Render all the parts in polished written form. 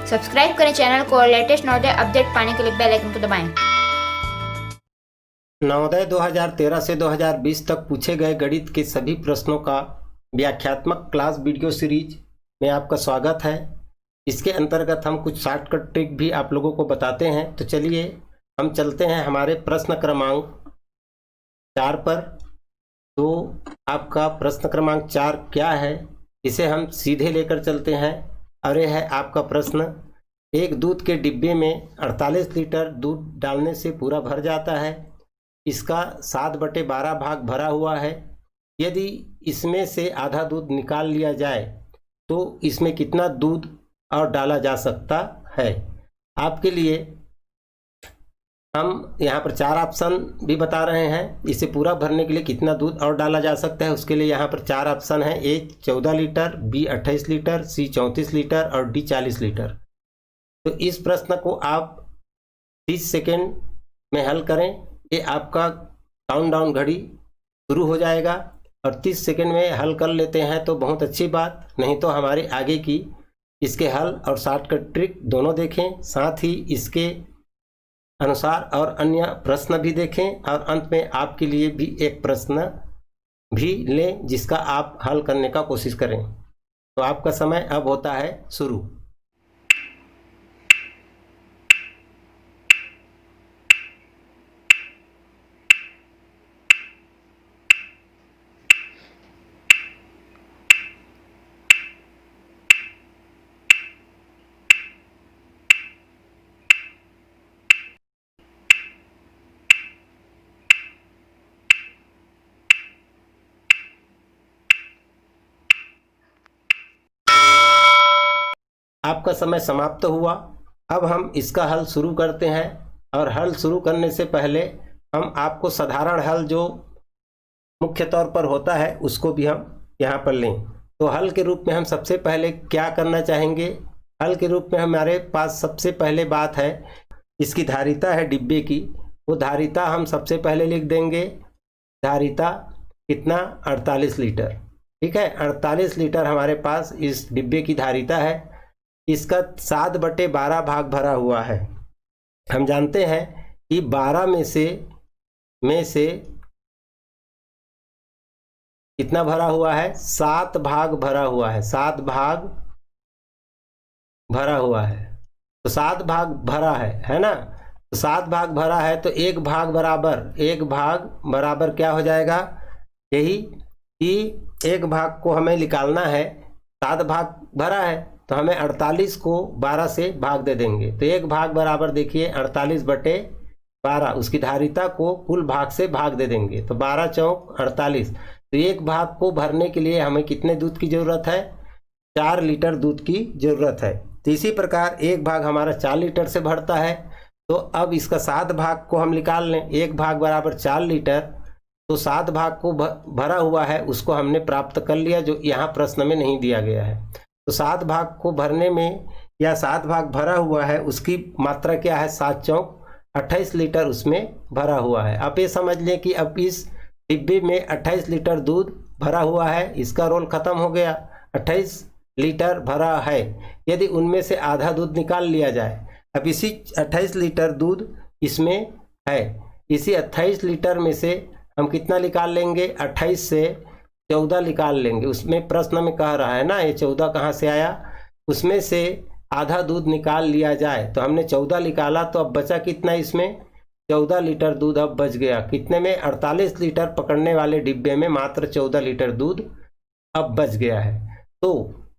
Subscribe करें channel को और लेटेस्ट नवोदय अपडेट पाने के लिए बेल आइकन को दबाएं। नवोदय 2013 से 2020 तक पूछे गए गणित के सभी प्रश्नों का व्याख्यात्मक क्लास वीडियो सीरीज में आपका स्वागत है। इसके अंतर्गत हम कुछ शॉर्टकट ट्रिक भी आप लोगों को बताते हैं। तो चलिए हम चलते हैं हमारे प्रश्न क्रमांक 4 पर। तो आपका प्रश्न क्रमांक 4 क्या है, इसे हम सीधे लेकर चलते हैं। और यह है आपका प्रश्न, एक दूध के डिब्बे में 48 लीटर दूध डालने से पूरा भर जाता है। इसका 7/12 भाग भरा हुआ है। यदि इसमें से आधा दूध निकाल लिया जाए तो इसमें कितना दूध और डाला जा सकता है। आपके लिए हम यहाँ पर 4 ऑप्शन भी बता रहे हैं। इसे पूरा भरने के लिए कितना दूध और डाला जा सकता है, उसके लिए यहाँ पर 4 ऑप्शन है। ए 14 लीटर, बी 28 लीटर, सी 34 लीटर और डी 40 लीटर। तो इस प्रश्न को आप 30 सेकेंड में हल करें। ये आपका काउंटडाउन घड़ी शुरू हो जाएगा और 30 सेकेंड में हल कर लेते हैं तो बहुत अच्छी बात, नहीं तो हमारे आगे की इसके हल और शॉर्टकट ट्रिक दोनों देखें, साथ ही इसके अनुसार और अन्य प्रश्न भी देखें और अंत में आपके लिए भी एक प्रश्न भी लें जिसका आप हल करने का कोशिश करें। तो आपका समय अब होता है शुरू। आपका समय समाप्त हुआ। अब हम इसका हल शुरू करते हैं और हल शुरू करने से पहले हम आपको साधारण हल जो मुख्य तौर पर होता है उसको भी हम यहाँ पर लें। तो हल के रूप में हम सबसे पहले क्या करना चाहेंगे, हल के रूप में हमारे पास सबसे पहले बात है, इसकी धारिता है डिब्बे की, वो धारिता हम सबसे पहले लिख देंगे। धारिता कितना, 48 लीटर। ठीक है, 48 लीटर हमारे पास इस डिब्बे की धारिता है। इसका 7/12 भाग भरा हुआ है। हम जानते हैं कि 12 में से कितना भरा हुआ है, 7 भाग भरा हुआ है। 7 भाग भरा हुआ है, तो 7 भाग भरा है ना। तो 7 भाग भरा है तो एक भाग बराबर क्या हो जाएगा, यही कि एक भाग को हमें निकालना है। 7 भाग भरा है तो हमें 48 को 12 से भाग दे देंगे। तो एक भाग बराबर देखिए 48/12, उसकी धारिता को कुल भाग से भाग दे देंगे। तो 12 चौक 48। तो एक भाग को भरने के लिए हमें कितने दूध की ज़रूरत है, 4 लीटर दूध की ज़रूरत है। तो इसी प्रकार एक भाग हमारा 4 लीटर से भरता है। तो अब इसका 7 भाग को हम निकाल लें। एक भाग बराबर 4 लीटर, तो 7 भाग को भरा हुआ है उसको हमने प्राप्त कर लिया, जो यहाँ प्रश्न में नहीं दिया गया है। तो 7 भाग को भरने में या 7 भाग भरा हुआ है उसकी मात्रा क्या है, 7 चौक 28 लीटर उसमें भरा हुआ है। आप ये समझ लें कि अब इस डिब्बे में 28 लीटर दूध भरा हुआ है, इसका रोल खत्म हो गया। 28 लीटर भरा है, यदि उनमें से आधा दूध निकाल लिया जाए, अब इसी 28 लीटर दूध इसमें है, इसी 28 लीटर में से हम कितना निकाल लेंगे, 28 से 14 निकाल लेंगे। उसमें प्रश्न में कह रहा है ना, ये 14 कहाँ से आया, उसमें से आधा दूध निकाल लिया जाए। तो हमने 14 निकाला, तो अब बचा कितना, इसमें 14 लीटर दूध अब बच गया। कितने में, 48 लीटर पकड़ने वाले डिब्बे में मात्र 14 लीटर दूध अब बच गया है। तो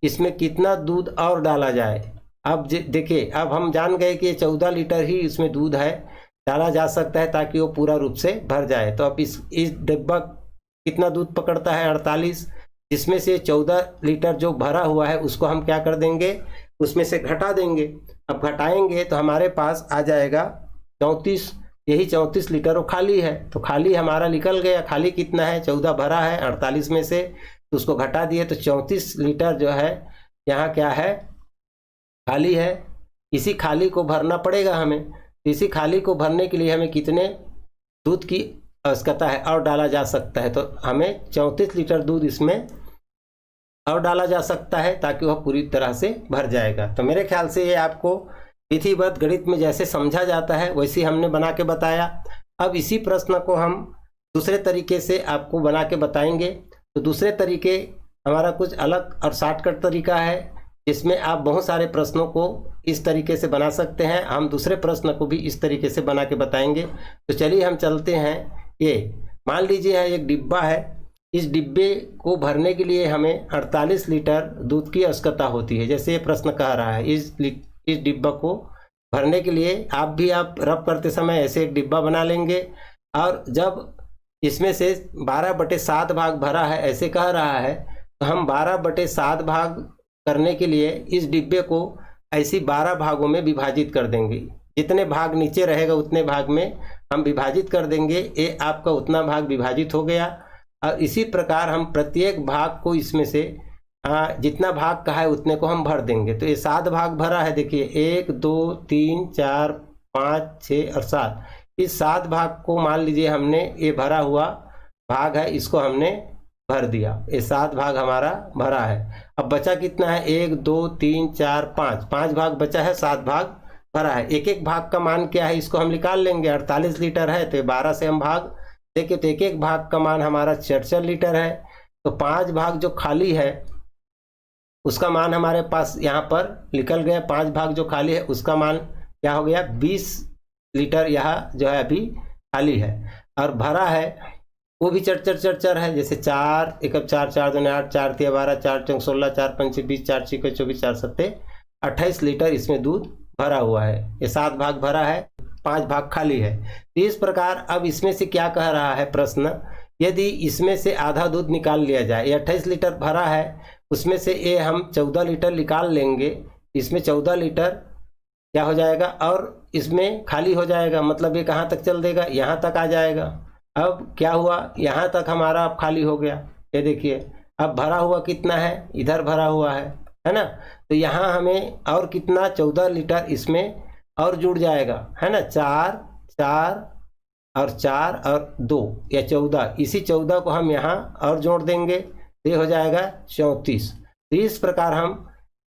इसमें कितना दूध और डाला जाए। अब देखिए, अब हम जान गए कि 14 लीटर ही इसमें दूध है, डाला जा सकता है ताकि वो पूरा रूप से भर जाए। तो अब इस डिब्बा कितना दूध पकड़ता है, 48, जिसमें से 14 लीटर जो भरा हुआ है उसको हम क्या कर देंगे, उसमें से घटा देंगे। अब घटाएंगे तो हमारे पास आ जाएगा 34, यही 34 लीटर वो खाली है। तो खाली हमारा निकल गया। खाली कितना है, 14 भरा है 48 में से, तो उसको घटा दिए तो 34 लीटर जो है यहाँ क्या है, खाली है। इसी खाली को भरना पड़ेगा हमें। इसी खाली को भरने के लिए हमें कितने दूध की आवश्यकता है और डाला जा सकता है। तो हमें 34 लीटर दूध इसमें और डाला जा सकता है ताकि वह पूरी तरह से भर जाएगा। तो मेरे ख्याल से ये आपको विधिवत गणित में जैसे समझा जाता है वैसे हमने बना के बताया। अब इसी प्रश्न को हम दूसरे तरीके से आपको बना के बताएंगे। तो दूसरे तरीके हमारा कुछ अलग और शॉर्टकट तरीका है जिसमें आप बहुत सारे प्रश्नों को इस तरीके से बना सकते हैं। हम दूसरे प्रश्न को भी इस तरीके से बना के बताएंगे। तो चलिए हम चलते हैं। ये मान लीजिए एक डिब्बा है। इस डिब्बे को भरने के लिए हमें 48 लीटर दूध की आवश्यकता होती है। जैसे ये प्रश्न कह रहा है इस डिब्बा को भरने के लिए आप रब करते समय ऐसे एक डिब्बा बना लेंगे और जब इसमें से 12/7 भाग भरा है ऐसे कह रहा है तो हम 12/7 भाग करने के लिए इस डिब्बे को ऐसी 12 भागों में विभाजित कर देंगे। जितने भाग नीचे रहेगा उतने भाग में हम विभाजित कर देंगे। ये आपका उतना भाग विभाजित हो गया। और इसी प्रकार हम प्रत्येक भाग को इसमें से जितना भाग का है उतने को हम भर देंगे। तो ये 7 भाग भरा है। देखिए 1 2 3 4 5 6 और 7। इस 7 भाग को मान लीजिए हमने ये भरा हुआ भाग है इसको हमने भर दिया। ये 7 भाग हमारा भरा है। अब बचा कितना है 1 2 3 4 5 भाग बचा है। 7 भाग भरा है। एक एक भाग का मान क्या है इसको हम निकाल लेंगे। 48 लीटर है तो 12 से हम भाग देखिए तो एक एक भाग का मान हमारा 4 लीटर है। तो 5 भाग जो खाली है उसका मान हमारे पास यहाँ पर निकल गया। 5 भाग जो खाली है उसका मान क्या हो गया 20 लीटर यहाँ जो है अभी खाली है। और भरा है वो भी चर है। जैसे 4 1 4 4 2 8 4 3 12 4 4 16 4 5 20 4 6 24 4 7 28 लीटर इसमें दूध भरा हुआ है। ये 7 भाग भरा है 5 भाग खाली है। तो इस प्रकार अब इसमें से क्या कह रहा है प्रश्न, यदि इसमें से आधा दूध निकाल लिया जाए। ये 28 लीटर भरा है उसमें से ये हम 14 लीटर निकाल लेंगे। इसमें 14 लीटर क्या हो जाएगा और इसमें खाली हो जाएगा। मतलब ये कहाँ तक चल देगा यहाँ तक आ जाएगा। अब क्या हुआ यहाँ तक हमारा अब खाली हो गया। ये देखिए अब भरा हुआ कितना है इधर भरा हुआ है ना। तो यहाँ हमें और कितना 14 लीटर इसमें और जुड़ जाएगा है ना। 4 4 और 4 और 2 या 14। इसी 14 को हम यहाँ और जोड़ देंगे तो ये हो जाएगा 34। तो इस प्रकार हम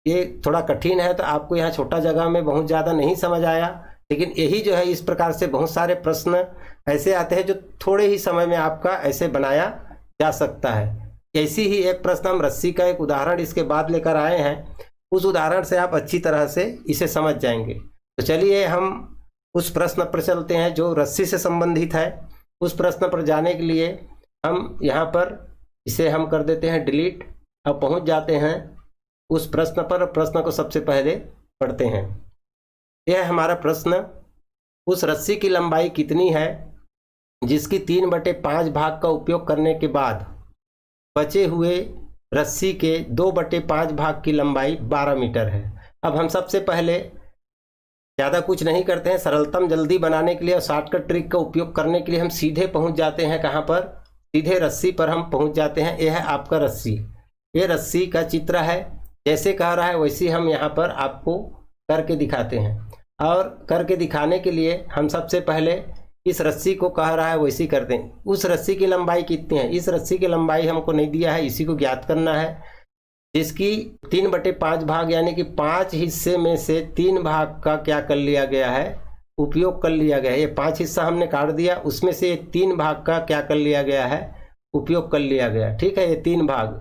ये थोड़ा कठिन है तो आपको यहाँ छोटा जगह में बहुत ज़्यादा नहीं समझ आया। लेकिन यही जो है इस प्रकार से बहुत सारे प्रश्न ऐसे आते हैं जो थोड़े ही समय में आपका ऐसे बनाया जा सकता है। ऐसी ही एक प्रश्न हम रस्सी का एक उदाहरण इसके बाद लेकर आए हैं। उस उदाहरण से आप अच्छी तरह से इसे समझ जाएंगे। तो चलिए हम उस प्रश्न पर चलते हैं जो रस्सी से संबंधित है। उस प्रश्न पर जाने के लिए हम यहाँ पर इसे हम कर देते हैं डिलीट। अब पहुँच जाते हैं उस प्रश्न पर। प्रश्न को सबसे पहले पढ़ते हैं। यह हमारा प्रश्न, उस रस्सी की लंबाई कितनी है जिसकी 3/5 भाग का उपयोग करने के बाद बचे हुए रस्सी के 2/5 भाग की लंबाई 12 मीटर है। अब हम सबसे पहले ज़्यादा कुछ नहीं करते हैं। सरलतम जल्दी बनाने के लिए और शॉर्टकट ट्रिक का उपयोग करने के लिए हम सीधे पहुंच जाते हैं। कहाँ पर? सीधे रस्सी पर हम पहुंच जाते हैं। यह है आपका रस्सी। ये रस्सी का चित्र है। जैसे कह रहा है वैसे हम यहाँ पर आपको करके दिखाते हैं। और करके दिखाने के लिए हम सबसे पहले इस रस्सी को कह रहा है वैसे करते हैं। उस रस्सी की लंबाई कितनी है? इस रस्सी की लंबाई हमको नहीं दिया है, इसी को ज्ञात करना है। जिसकी 3/5 भाग यानी कि 5 हिस्से में से 3 भाग का क्या कर लिया गया है? उपयोग कर लिया गया है। ये 5 हिस्सा हमने काट दिया, उसमें से 3 भाग का क्या कर लिया गया है? उपयोग कर लिया गया। ठीक है, ये 3 भाग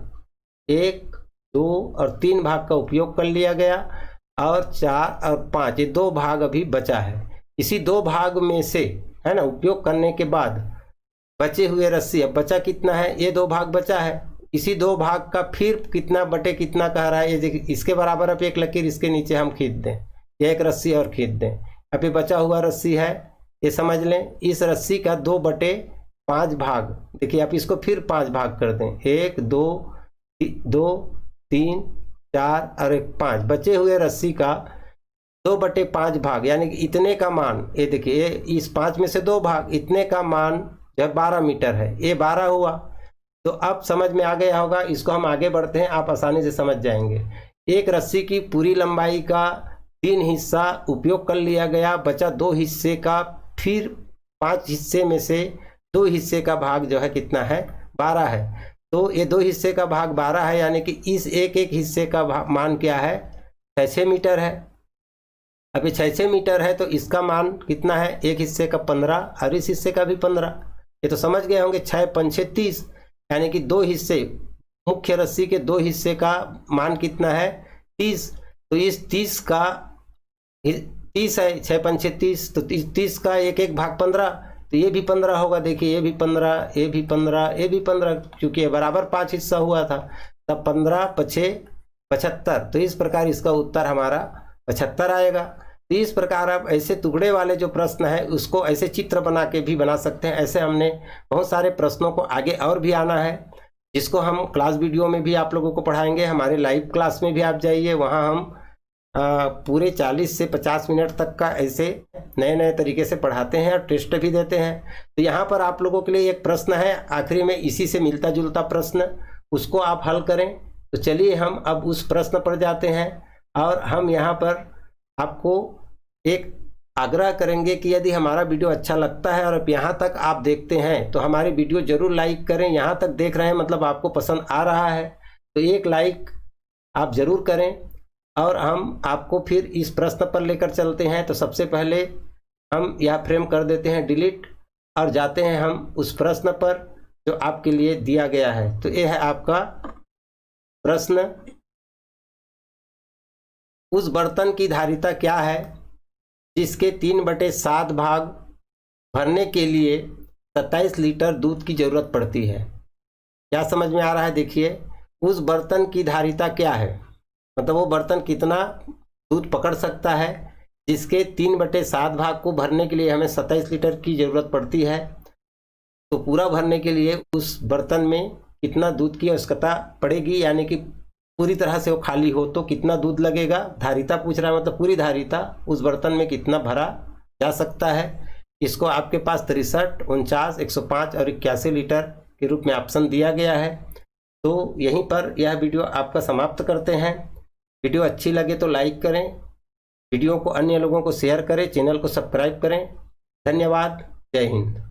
1 2 और 3 भाग का उपयोग कर लिया गया। और 4 और 5 ये 2 भाग अभी बचा है। इसी 2 भाग में से है ना उपयोग करने के बाद बचे हुए रस्सी, अब बचा कितना है? ये 2 भाग बचा है। इसी 2 भाग का फिर कितना बटे कितना कह रहा है? ये देखिए, इसके बराबर अब एक लकीर इसके नीचे हम खींच दें, ये एक रस्सी और खींच दें। अब ये बचा हुआ रस्सी है, ये समझ लें। इस रस्सी का 2/5 भाग, देखिए आप इसको फिर 5 भाग कर दें। 1 2 3 4 और 1 5। बचे हुए रस्सी का 2/5 भाग यानी कि इतने का मान, ये देखिए इस 5 में से 2 भाग, इतने का मान जब 12 मीटर है, ये 12 हुआ। तो अब समझ में आ गया होगा। इसको हम आगे बढ़ते हैं, आप आसानी से समझ जाएंगे। एक रस्सी की पूरी लंबाई का 3 हिस्सा उपयोग कर लिया गया, बचा 2 हिस्से का, फिर 5 हिस्से में से 2 हिस्से का भाग जो है कितना है? 12 है। तो ये 2 हिस्से का भाग 12 है, यानी कि इस एक एक हिस्से का मान क्या है, 6 मीटर है। अब ये 6 मीटर है तो इसका मान कितना है, एक हिस्से का 15 और इस हिस्से का भी 15। ये तो समझ गए होंगे, 6 पंचे 30, यानी कि 2 हिस्से, मुख्य रस्सी के 2 हिस्से का मान कितना है, 30। तो इस 30 का 30 है, 6 पंचे 30, तो 30 का एक एक भाग 15, तो ये भी 15 होगा। देखिए ये भी 15, ये भी 15, ये भी 15, क्योंकि ये बराबर 5 हिस्सा हुआ था, तब 15 पछे 75। तो इस प्रकार इसका उत्तर हमारा 75 आएगा। तो इस प्रकार आप ऐसे टुकड़े वाले जो प्रश्न है उसको ऐसे चित्र बना के भी बना सकते हैं। ऐसे हमने बहुत सारे प्रश्नों को आगे और भी आना है, जिसको हम क्लास वीडियो में भी आप लोगों को पढ़ाएंगे। हमारे लाइव क्लास में भी आप जाइए, वहाँ हम पूरे 40 से 50 मिनट तक का ऐसे नए नए तरीके से पढ़ाते हैं और टेस्ट भी देते हैं। तो यहाँ पर आप लोगों के लिए एक प्रश्न है आखिरी में, इसी से मिलता जुलता प्रश्न, उसको आप हल करें। तो चलिए हम अब उस प्रश्न पर जाते हैं, और हम यहाँ पर आपको एक आग्रह करेंगे कि यदि हमारा वीडियो अच्छा लगता है और अब यहाँ तक आप देखते हैं तो हमारी वीडियो जरूर लाइक करें। यहाँ तक देख रहे हैं मतलब आपको पसंद आ रहा है, तो एक लाइक आप ज़रूर करें। और हम आपको फिर इस प्रश्न पर लेकर चलते हैं। तो सबसे पहले हम यह फ्रेम कर देते हैं डिलीट, और जाते हैं हम उस प्रश्न पर जो आपके लिए दिया गया है। तो यह है आपका प्रश्न, उस बर्तन की धारिता क्या है जिसके 3/7 भाग भरने के लिए 27 लीटर दूध की जरूरत पड़ती है। क्या समझ में आ रहा है? देखिए, उस बर्तन की धारिता क्या है, मतलब वो बर्तन कितना दूध पकड़ सकता है जिसके 3/7 भाग को भरने के लिए हमें 27 लीटर की ज़रूरत पड़ती है। तो पूरा भरने के लिए उस बर्तन में कितना दूध की आवश्यकता पड़ेगी, यानी कि पूरी तरह से वो खाली हो तो कितना दूध लगेगा। धारिता पूछ रहा है, मतलब पूरी धारिता उस बर्तन में कितना भरा जा सकता है। इसको आपके पास 63, 49, 105 और 81 लीटर के रूप में ऑप्शन दिया गया है। तो यहीं पर यह वीडियो आपका समाप्त करते हैं। वीडियो अच्छी लगे तो लाइक करें, वीडियो को अन्य लोगों को शेयर करें, चैनल को सब्सक्राइब करें। धन्यवाद। जय हिंद।